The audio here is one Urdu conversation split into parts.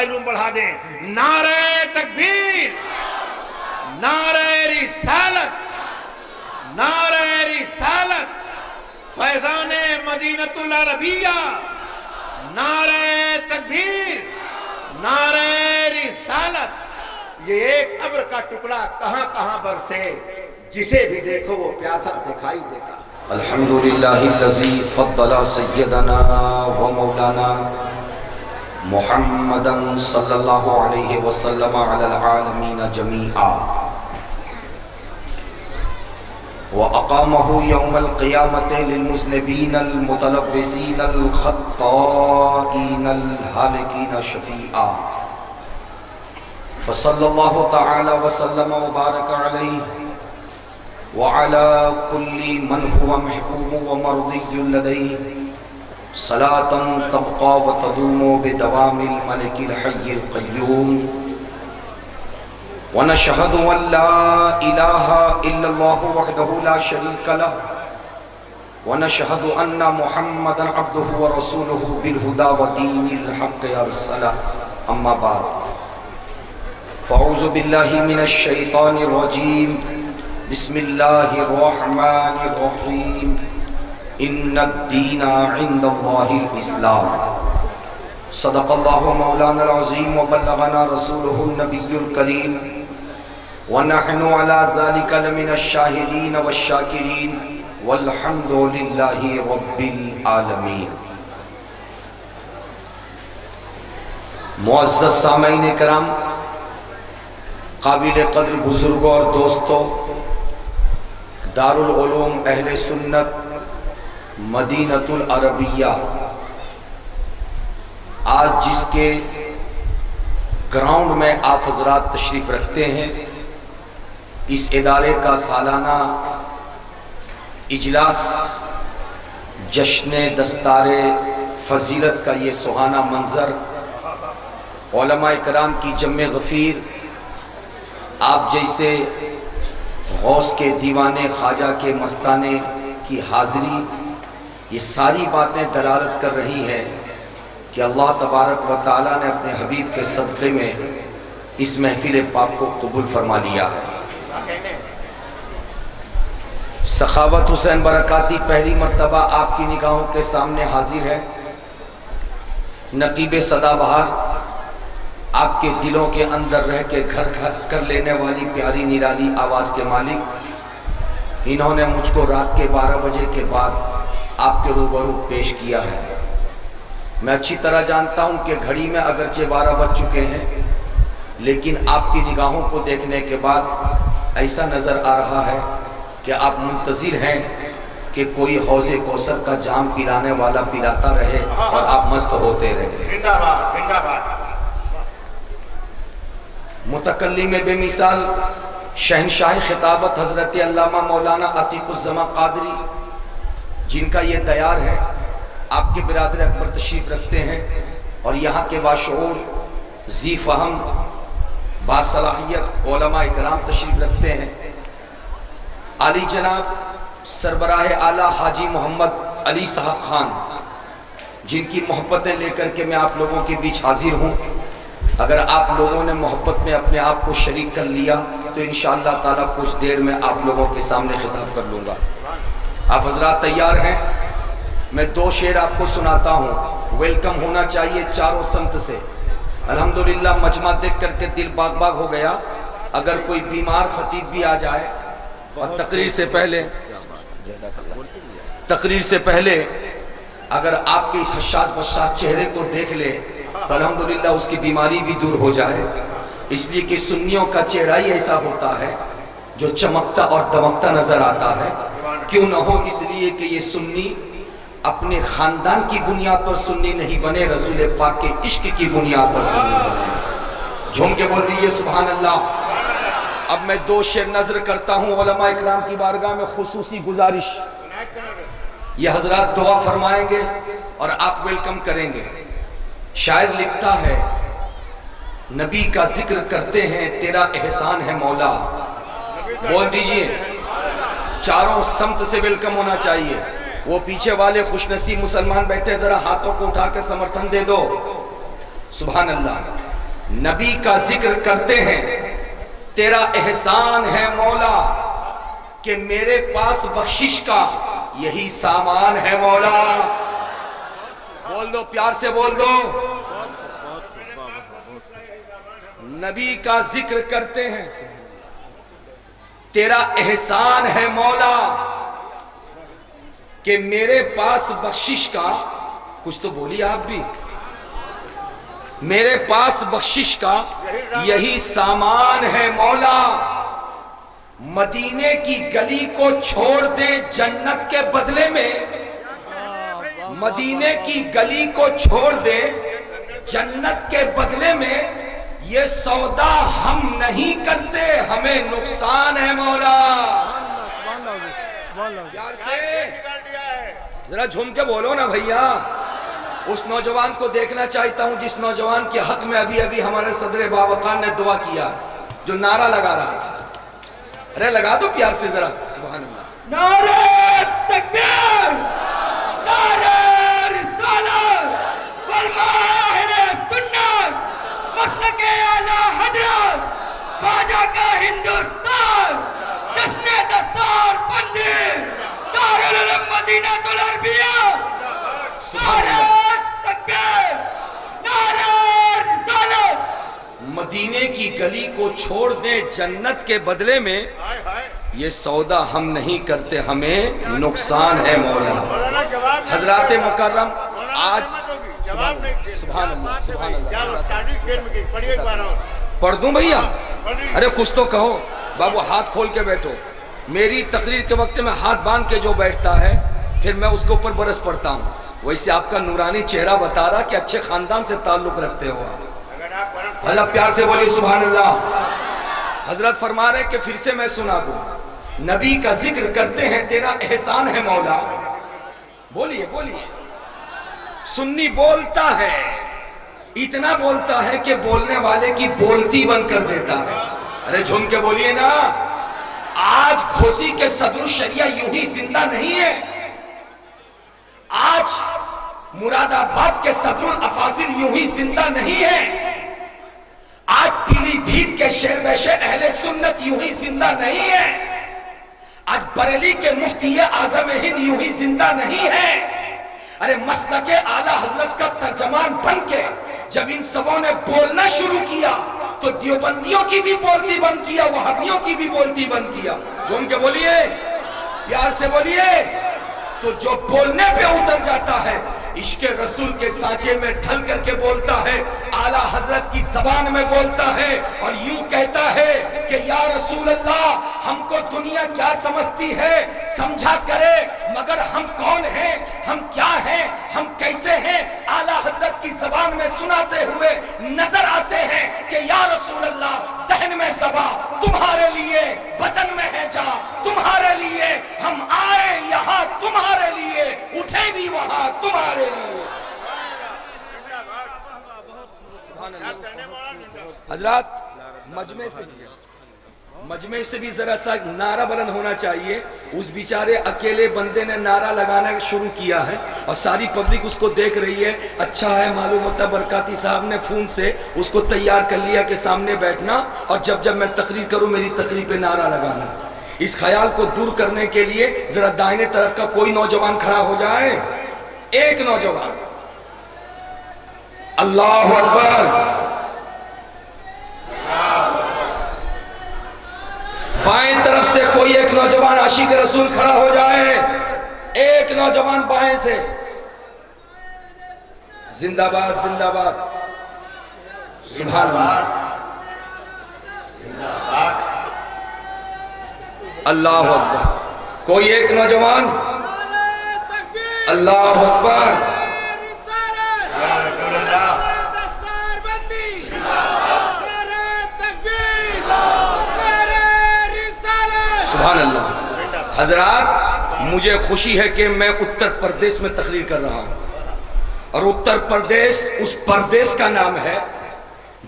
وائلوم بڑھا دیں. نعرہ تکبیر، نعرہ رسالت، نعرہ رسالت، فیضان مدینۃ العربیہ، نعرہ تکبیر، نعرہ رسالت. یہ ایک ابر کا ٹکڑا کہاں کہاں برسے، جسے بھی دیکھو وہ پیاسا دکھائی دیتا. الحمدللہ الذی فضل سیدنا و مولانا محمدا صلی اللہ علیہ وسلم علی العالمین جمیعا وَأَقَامَهُ يَوْمَ الْقِيَامَةِ لِلْمُذْنِبِينَ الْمُتَلَوِّثِينَ الْخَطَّائِينَ الْهَالِكِينَ شَفِيعًا فصلی اللہ تعالی وسلم وبارک علیہ وعلى كل من هو محبوب ومرضي لديه صلاة تبقى وتدوم بدوام الملك الحي القيوم. ونشهد أن لا إله إلا الله وحده لا شريك له ونشهد أن محمدا عبده ورسوله بالهدى ودين الحق أرسله. أما بعد فأعوذ بالله من الشيطان الرجيم. بسم اللہ الرحمن الرحیم. ان الدین عند اللہ الاسلام. صدق اللہ مولانا العظیم وبلغنا رسولہ النبی الکریم ونحن على ذلك لمن الشاہدین والشاکرین والحمد للہ رب العالمین. معزز سامعین کرام، قابل قدر بزرگوں اور دوستوں، دارالعلوم اہل سنت مدینۃ العربیہ آج جس کے گراؤنڈ میں آپ حضرات تشریف رکھتے ہیں، اس ادارے کا سالانہ اجلاس جشن دستار فضیلت کا یہ سہانا منظر، علماء کرام کی جمع غفیر، آپ جیسے غوث کے دیوانے، خواجہ کے مستانے کی حاضری، یہ ساری باتیں دلالت کر رہی ہیں کہ اللہ تبارک و تعالیٰ نے اپنے حبیب کے صدقے میں اس محفل پاک کو قبول فرما لیا ہے. سخاوت حسین برکاتی پہلی مرتبہ آپ کی نگاہوں کے سامنے حاضر ہے. نقیب سدا بہار، آپ کے دلوں کے اندر رہ کے گھر کر لینے والی پیاری نرالی آواز کے مالک، انہوں نے مجھ کو رات کے 12 بجے کے بعد آپ کے روبرو پیش کیا ہے. میں اچھی طرح جانتا ہوں کہ گھڑی میں اگرچہ 12 بج چکے ہیں، لیکن آپ کی نگاہوں کو دیکھنے کے بعد ایسا نظر آ رہا ہے کہ آپ منتظر ہیں کہ کوئی حوض کوثر کا جام پلانے والا پلاتا رہے اور آپ مست ہوتے رہے. متکلم بے مثال شہنشاہ خطابت حضرت علامہ مولانا عتیق الزماں قادری، جن کا یہ دیار ہے، آپ کے برادر اکبر تشریف رکھتے ہیں اور یہاں کے باشعور، ذی فہم، باصلاحیت علماء کرام تشریف رکھتے ہیں. عالی جناب سربراہ اعلیٰ حاجی محمد علی صاحب خان، جن کی محبتیں لے کر کے میں آپ لوگوں کے بیچ حاضر ہوں. اگر آپ لوگوں نے محبت میں اپنے آپ کو شریک کر لیا تو انشاءاللہ تعالیٰ کچھ دیر میں آپ لوگوں کے سامنے خطاب کر لوں گا. آپ حضرات تیار ہیں؟ میں 2 شعر آپ کو سناتا ہوں. ویلکم ہونا چاہیے چاروں سمت سے. الحمدللہ مجمع دیکھ کر کے دل باغ باغ ہو گیا. اگر کوئی بیمار خطیب بھی آ جائے اور تقریر سے پہلے اگر آپ کے اس حشاش بشاش چہرے کو دیکھ لے تو الحمدللہ اس کی بیماری بھی دور ہو جائے. اس لیے کہ سنیوں کا چہرہ ہی ایسا ہوتا ہے جو چمکتا اور دمکتا نظر آتا ہے. کیوں نہ ہو، اس لیے کہ یہ سنی اپنے خاندان کی بنیاد پر سنی نہیں بنے، رسول پاک کے عشق کی بنیاد پر سنی بنے. جھوم کے بول دیجئے سبحان اللہ. اب میں 2 شعر نظر کرتا ہوں. علماء اکرام کی بارگاہ میں خصوصی گزارش، یہ حضرات دعا فرمائیں گے اور آپ ویلکم کریں گے. شاعر لکھتا ہے، نبی کا ذکر کرتے ہیں تیرا احسان ہے مولا. بول دیجئے، چاروں سمت سے ویلکم ہونا چاہیے. وہ پیچھے والے خوش نصیب مسلمان بیٹھے ذرا ہاتھوں کو اٹھا کے سمرتھن دے دو. سبحان اللہ. نبی کا ذکر کرتے ہیں تیرا احسان ہے مولا کہ میرے پاس بخشش کا یہی سامان ہے مولا. بول دو پیار سے بول دو. نبی کا ذکر کرتے ہیں تیرا احسان ہے مولا کہ میرے پاس بخشش کا, کچھ تو بولیے آپ بھی, میرے پاس بخشش کا یہی سامان ہے مولا. مدینے کی گلی کو چھوڑ دے جنت کے بدلے میں, مدینے کی گلی کو چھوڑ دے جنت کے بدلے میں, یہ سودا ہم نہیں کرتے ہمیں نقصان ہے مولا. پیار سے ذرا جھوم کے بولو نا بھیا. اس نوجوان کو دیکھنا چاہتا ہوں جس نوجوان کے حق میں ابھی ابھی ہمارے صدر باوقار نے دعا کیا, جو نعرہ لگا رہا تھا. ارے لگا دو پیار سے ذرا. سبحان اللہ. نعرہ تکبیر, نعرہ رسالت والماہر سنت, مسلک اعلیٰ حضرت خواجہ کا ہندوستان, جشن دستار بندی دارالعلوم مدینہ العربیہ. نعرہ تکبیر, نعرہ رسالت. مدینے کی گلی کو چھوڑ دیں جنت کے بدلے میں, یہ سودا ہم نہیں کرتے ہمیں نقصان ہے مولا. حضرات مکرم آج سبحان اللہ سبحان اللہ. پڑھ دوں بھیا؟ ارے کچھ تو کہو بابو. ہاتھ کھول کے بیٹھو. میری تقریر کے وقت میں ہاتھ باندھ کے جو بیٹھتا ہے پھر میں اس کے اوپر برس پڑتا ہوں. ویسے آپ کا نورانی چہرہ بتا رہا کہ اچھے خاندان سے تعلق رکھتے ہو آپ. اللہ پیار سے بولی سبحان اللہ. حضرت فرما رہے کہ پھر سے میں سنا دوں. نبی کا ذکر کرتے ہیں تیرا احسان ہے مولا. بولیے بولیے. سنی بولتا ہے, اتنا بولتا ہے کہ بولنے والے کی بولتی بند کر دیتا ہے. ارے جھوم کے بولیے نا. آج کھوسی کے صدر الشریعہ یوں ہی زندہ نہیں ہے. آج مراد آباد کے صدر الافاضل یوں ہی زندہ نہیں ہے. آج پیلی بھیت کے شہر بشر اہل سنت یوں ہی زندہ نہیں ہے. آج بریلی کے مفتی اعظم ہند یوں ہی زندہ نہیں ہے. ارے مسلک اعلیٰ حضرت کا ترجمان بن کے جب ان سبوں نے بولنا شروع کیا تو دیوبندیوں کی بھی بولتی بند کیا, وہابیوں کی بھی بولتی بند کیا. جھوم کے بولیے, پیار سے بولیے. تو جو بولنے پہ اتر جاتا ہے عشق رسول کے سانچے میں ڈھل کر کے بولتا ہے, اعلیٰ حضرت کی زبان میں بولتا ہے اور یوں کہتا ہے کہ یا رسول اللہ ہم کو دنیا کیا سمجھتی ہے سمجھا کرے, مگر ہم کون ہیں, ہم کیا ہیں, ہم کیسے ہیں. اعلیٰ حضرت کی زبان میں سناتے ہوئے نظر آتے ہیں کہ یا رسول اللہ دہن میں زبا تمہارے لیے, بدن میں ہے جا تمہارے لیے, ہم آئے یہاں تمہارے لیے, اٹھے بھی وہاں تمہارے لیے. حضرات مجمع سے بھی ذرا سا نعرہ بلند ہونا چاہیے. اس بیچارے اکیلے بندے نے نعرہ لگانا شروع کیا ہے اور ساری پبلک اس کو دیکھ رہی ہے. اچھا ہے معلوم ہوتا برکاتی صاحب نے فون سے اس کو تیار کر لیا کہ سامنے بیٹھنا اور جب میں تقریر کروں میری تقریر پہ نعرہ لگانا. اس خیال کو دور کرنے کے لیے ذرا دائیں طرف کا کوئی نوجوان کھڑا ہو جائے. ایک نوجوان. اللہ اکبر. بائیں طرف سے کوئی ایک نوجوان عاشق رسول کھڑا ہو جائے. ایک نوجوان بائیں سے. زندہ باد زندہ باد. سبحان اللہ. اللہ اکبر. کوئی ایک نوجوان. اللہ اکبر. سبحان اللہ. حضرات مجھے خوشی ہے کہ میں اتر پردیش میں تقریر کر رہا ہوں اور اتر پردیش اس پردیش کا نام ہے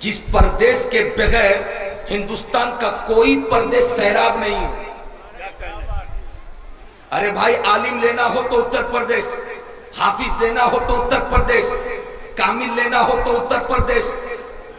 جس پردیش کے بغیر ہندوستان کا کوئی پردیش سیراب نہیں ہے. ارے بھائی عالم لینا ہو تو اتر پردیش, حافظ لینا ہو تو اتر پردیش, کامل لینا ہو تو اتر پردیش,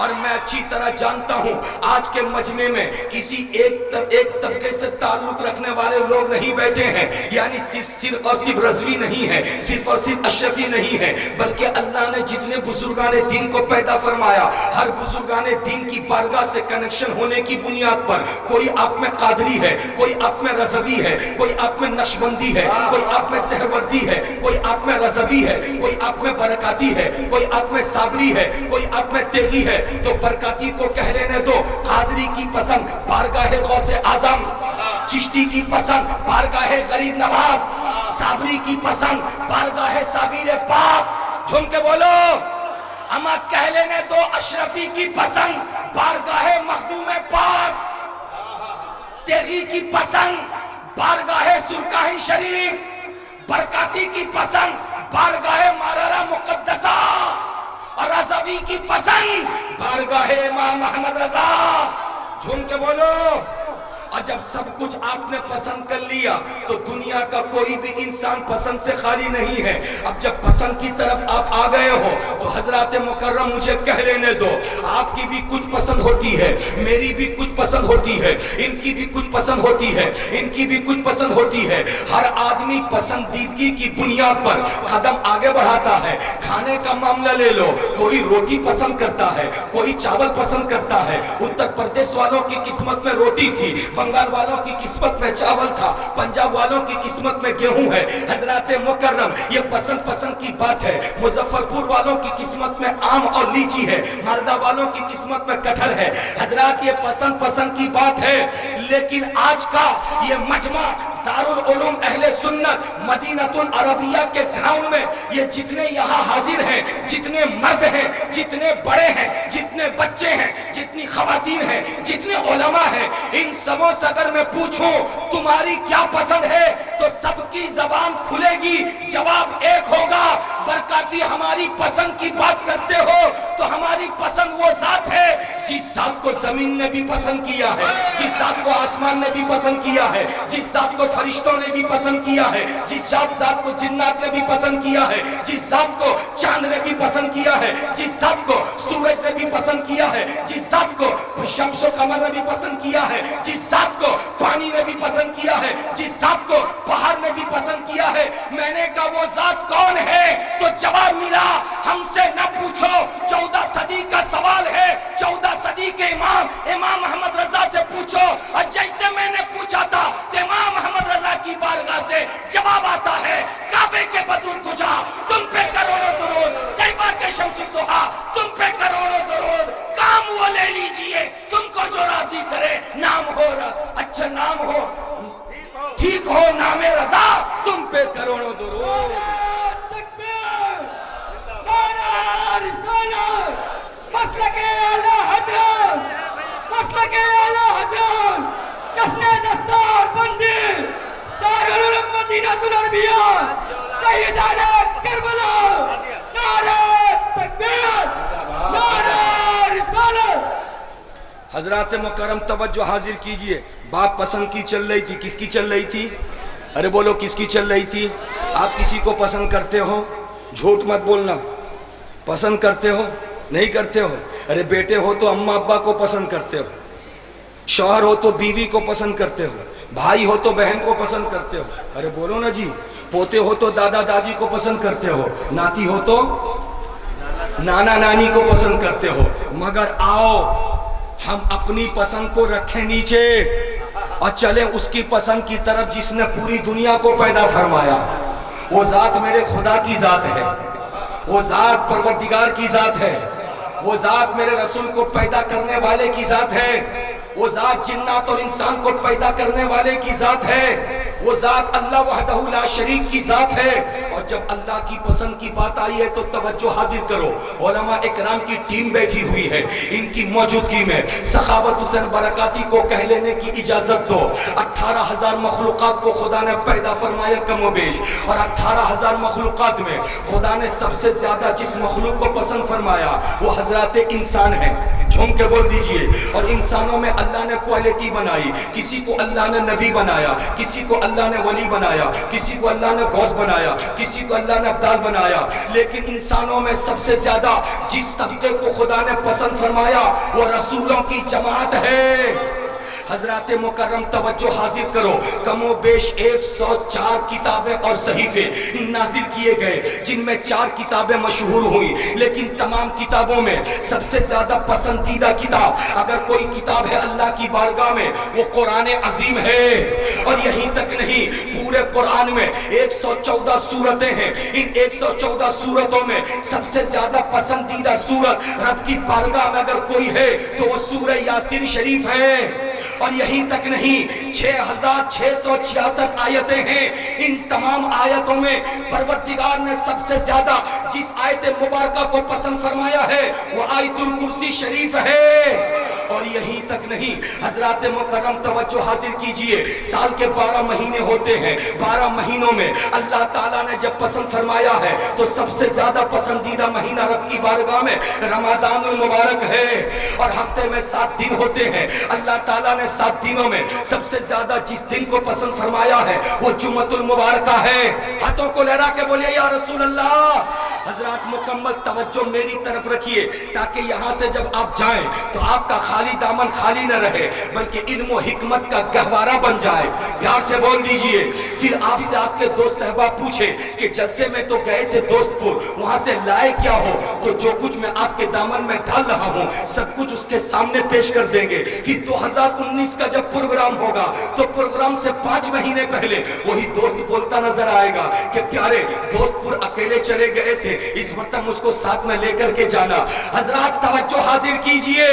اور میں اچھی طرح جانتا ہوں آج کے مجمع میں کسی ایک طبقے سے تعلق رکھنے والے لوگ نہیں بیٹھے ہیں، یعنی صرف اور صرف رضوی نہیں ہے، صرف اور صرف اشرفی نہیں ہے، بلکہ اللہ نے جتنے بزرگان دین کو پیدا فرمایا، ہر بزرگان دین کی بارگاہ سے کنیکشن ہونے کی بنیاد پر کوئی آپ میں قادری ہے، کوئی آپ میں رضوی ہے، کوئی آپ میں نقشبندی ہے، کوئی آپ میں سہروردی ہے، کوئی آپ میں رضوی ہے، کوئی آپ میں برکاتی ہے، کوئی آپ میں صابری ہے، کوئی آپ میں تیغی ہے، تو برکاتی کو کہہ لینے دو، قادری کی پسند بارگاہ غوث اعظم، چشتی کی پسند بارگاہ غریب نواز، صابری کی پسند بارگاہ صابر پاک، جھوم کے بولو، اما کہہ لینے دو اشرفی کی پسند بارگاہ مخدوم پاک، تیغی کی پسند بارگاہ سرکاہی شریف، برکاتی کی پسند بارگاہ مارارہ مقدسہ، اور رضوی کی پسند بارگاہ امام محمد رضا، جھوم کے بولو۔ اور جب سب کچھ آپ نے پسند کر لیا تو دنیا کا کوئی بھی انسان پسند سے خالی نہیں ہے۔ اب جب پسند کی طرف آپ آ گئے ہو تو حضرات مکرم مجھے کہہ لینے دو، آپ کی بھی کچھ پسند ہوتی ہے، میری بھی کچھ پسند ہوتی ہے، ان کی بھی کچھ پسند ہوتی ہے، ان کی بھی کچھ پسند ہوتی ہے۔ ہر آدمی پسندیدگی کی بنیاد پر قدم آگے بڑھاتا ہے۔ کھانے کا معاملہ لے لو، کوئی روٹی پسند کرتا ہے، کوئی چاول پسند کرتا ہے۔ اتر پردیش والوں کی قسمت میں روٹی تھی، بنگال والوں کی قسمت میں چاول تھا، پنجاب والوں کی قسمت میں گیہوں ہے۔ حضرات مکرم یہ پسند کی بات ہے۔ مظفر پور والوں کی قسمت میں آم اور لیچی ہے، مالدہ والوں کی قسمت میں کٹہل ہے۔ حضرات یہ پسند کی بات ہے، لیکن آج کا یہ مجمع دارالعلوم اہل سنت مدینہ العربیہ کے گراؤنڈ میں یہ جتنے یہاں حاضر ہیں، جتنے مرد ہیں، جتنے بڑے ہیں، جتنے بچے ہیں، جتنی خواتین ہیں، جتنے علماء ہیں، ان سبوں سے اگر میں پوچھوں تمہاری کیا پسند ہے تو سب کی زبان کھلے گی، جواب ایک ہوگا۔ برکاتی ہماری پسند کی بات کرتے ہو تو ہماری پسند وہ ذات ہے جس ذات کو زمین نے بھی پسند کیا ہے، جس ذات کو آسمان نے بھی پسند کیا ہے، جس ذات کو فرشتوں نے بھی پسند کیا ہے، جس ذات کو جنات نے بھی پسند کیا ہے، جس ذات کو چاند نے بھی پسند کیا ہے، جس ذات کو سورج نے بھی پسند کیا ہے، جس ذات کو شمس و قمر نے بھی پسند کیا ہے، جس ذات کو پانی نے بھی پسند کیا ہے، جس ذات کو پہاڑ نے بھی پسند کیا ہے۔ میں نے کہا وہ ذات کون ہے تو جواب ملا، ہم سے نہ پوچھو، 14 صدی کا سوال ہے، 14 صدی کے امام محمد رضا سے پوچھو۔ اور جیسے میں نے پوچھا تھا کہ امام محمد رضا کی بارگاہ سے جواب آتا ہے، کعبے کے بدر تجھا تم پہ کروڑوں درود، طیبہ کے شمس الضحیٰ تم پہ کروڑوں درود، کام وہ لے لیجئے تم کو جو راضی کرے، نام ہو اچھا نام ہو ٹھیک ہو، نام رضا تم پہ کروڑوں درود۔ تکبیر، نعرہ رسالت، مسلک اعلی حضرت، مسلک اعلی حضرت، جشن دستار بندی دارالعلوم مدینہ العربیہ، شہیدان کربلا، نعرہ تکبیر، نعرہ رسالت۔ حضرات مکرم توجہ حاضر کیجئے، بات پسند کی چل رہی تھی، کس کی چل رہی تھی؟ ارے بولو کس کی چل رہی تھی؟ آپ کسی کو پسند کرتے ہو؟ جھوٹ مت بولنا، پسند کرتے ہو؟ نہیں کرتے ہو؟ ارے بیٹے ہو تو اماں ابا کو پسند کرتے ہو، شوہر ہو تو بیوی کو پسند کرتے ہو، بھائی ہو تو بہن کو پسند کرتے ہو، ارے بولو نا جی، پوتے ہو تو دادا دادی کو پسند کرتے ہو، ناتی ہو تو نانا نانی کو پسند کرتے ہو۔ مگر آؤ ہم اپنی پسند کو رکھیں نیچے اور چلیں اس کی پسند کی طرف جس نے پوری دنیا کو پیدا فرمایا۔ وہ ذات میرے خدا کی ذات ہے، وہ ذات پروردگار کی ذات ہے، وہ ذات میرے رسول کو پیدا کرنے والے کی ذات ہے، وہ ذات جنات اور انسان کو پیدا کرنے والے کی ذات ہے، وہ ذات اللہ وحدہ لا شریک کی ذات ہے۔ اور جب اللہ کی پسند کی بات آئی ہے تو توجہ حاضر کرو، علماء اکرام کی ٹیم بیٹھی ہوئی ہے، ان کی موجودگی میں سخاوت حسین برکاتی کو کہہ لینے کی اجازت دو۔ 18,000 مخلوقات کو خدا نے پیدا فرمایا کم و بیش، اور 18,000 مخلوقات میں خدا نے سب سے زیادہ جس مخلوق کو پسند فرمایا وہ حضرات انسان ہیں۔ جھوم کے بول دیجئے. اور انسانوں میں اللہ نے کوالٹی بنائی, کسی کو اللہ نے نبی بنایا, کسی کو اللہ نے ولی بنایا, کسی کو اللہ نے غوث بنایا, کسی کو اللہ نے ابدال بنایا. لیکن انسانوں میں سب سے زیادہ جس طبقے کو خدا نے پسند فرمایا وہ رسولوں کی جماعت ہے. حضرات مکرم توجہ حاضر کرو, کم و بیش 104 کتابیں اور صحیفے نازل کیے گئے, جن میں 4 کتابیں مشہور ہوئی, لیکن تمام کتابوں میں سب سے زیادہ پسندیدہ کتاب اگر کوئی کتاب ہے اللہ کی بارگاہ میں وہ قرآن عظیم ہے. اور یہیں تک نہیں, پورے قرآن میں 114 سورتیں ہیں, ان 114 سورتوں میں سب سے زیادہ پسندیدہ سورت رب کی بارگاہ میں اگر کوئی ہے تو وہ سورہ یاسین شریف ہے. اور یہیں تک نہیں, 6666 آیتیں ہیں, ان تمام آیتوں میں پروردگار نے سب سے زیادہ جس آیت مبارکہ کو پسند فرمایا ہے وہ آیت الکرسی شریف ہے. اور یہیں تک نہیں, حضرات مکرم توجہ حاضر کیجئے, سال کے 12 مہینے ہوتے ہیں, 12 مہینوں میں اللہ تعالیٰ نے جب پسند فرمایا ہے تو سب سے زیادہ پسندیدہ مہینہ رب کی بارگاہ میں رمضان المبارک ہے. اور ہفتے میں 7 دن ہوتے ہیں, اللہ تعالیٰ نے 7 دنوں میں سب سے زیادہ جس دن کو پسند فرمایا ہے وہ جمعۃ المبارکہ ہے. ہاتھوں کو لہرا کے بولیے یا رسول اللہ. حضرات مکمل توجہ میری طرف رکھیے تاکہ یہاں سے جب آپ جائیں تو آپ کا خالی دامن خالی نہ رہے بلکہ علم و حکمت کا گہوارہ بن جائے. پیار سے بول دیجئے. پھر آپ سے آپ کے دوست احباب پوچھے کہ جلسے میں تو گئے تھے دوست پور, وہاں سے لائے کیا ہو؟ تو جو کچھ میں آپ کے دامن میں ڈال رہا ہوں سب کچھ اس کے سامنے پیش کر دیں گے. پھر 2019 کا جب پروگرام ہوگا تو پروگرام سے 5 مہینے پہلے وہی دوست بولتا نظر آئے گا کہ پیارے دوست پور اکیلے چلے گئے تھے, اس مرتبہ مجھ کو ساتھ میں لے کر کے جانا. حضرات توجہ حاضر کیجئے,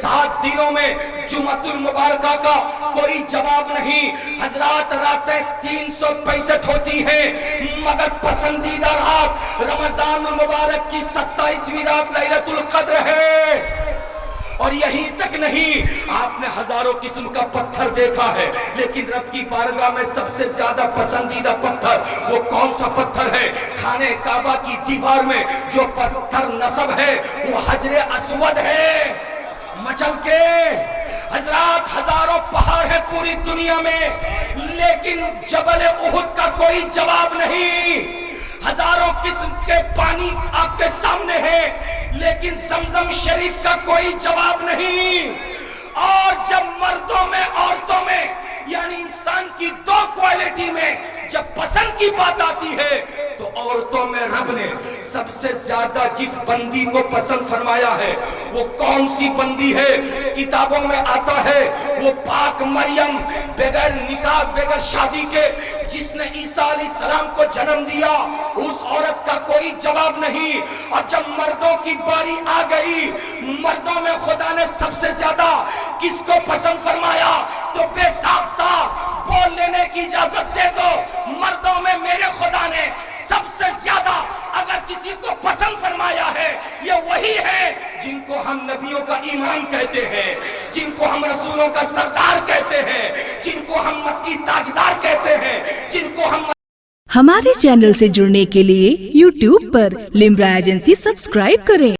7 دنوں میں جمعۃ المبارکہ کا کوئی جواب نہیں. حضرات راتیں 365 ہوتی ہیں مگر پسندیدہ رات رمضان المبارک کی 27ویں رات لیلۃ القدر ہے. اور یہیں تک نہیں, آپ نے ہزاروں قسم کا پتھر دیکھا ہے لیکن رب کی بارگاہ میں سب سے زیادہ پسندیدہ پتھر وہ کون سا پتھر ہے؟ خانہ کعبہ کی دیوار میں جو پتھر نصب ہے وہ حجر اسود ہے. مچل کے حضرات ہزاروں پہاڑ ہیں پوری دنیا میں لیکن جبل احد کا کوئی جواب نہیں. ہزاروں قسم کے پانی آپ کے سامنے ہیں لیکن زمزم شریف کا کوئی جواب نہیں. اور جب مردوں میں عورتوں میں یعنی انسان کی 2 کوالٹی میں جب پسند کی بات آتی ہے تو عورتوں میں رب نے سب سے زیادہ جس بندی کو پسند فرمایا ہے وہ کون سی بندی ہے؟ کتابوں میں آتا ہے وہ پاک مریم بغیر نکاح بغیر شادی کے جس نے عیسیٰ علیہ السلام کو جنم دیا, اس عورت کا کوئی جواب نہیں. اور جب مردوں کی باری آ گئی, مردوں میں خدا نے سب سے زیادہ کس کو پسند فرمایا تو بے ساختہ بول لینے کی اجازت دے دو, مردوں میں میرے خدا نے سب سے زیادہ اگر کسی کو پسند فرمایا ہے یہ وہی ہے جن کو ہم نبیوں کا امام کہتے ہیں, جن کو ہم رسولوں کا سردار کہتے ہیں, جن کو ہم مکی تاجدار کہتے ہیں, جن کو ہم. ہمارے چینل سے جڑنے کے لیے YouTube پر لمرا ایجنسی سبسکرائب کریں.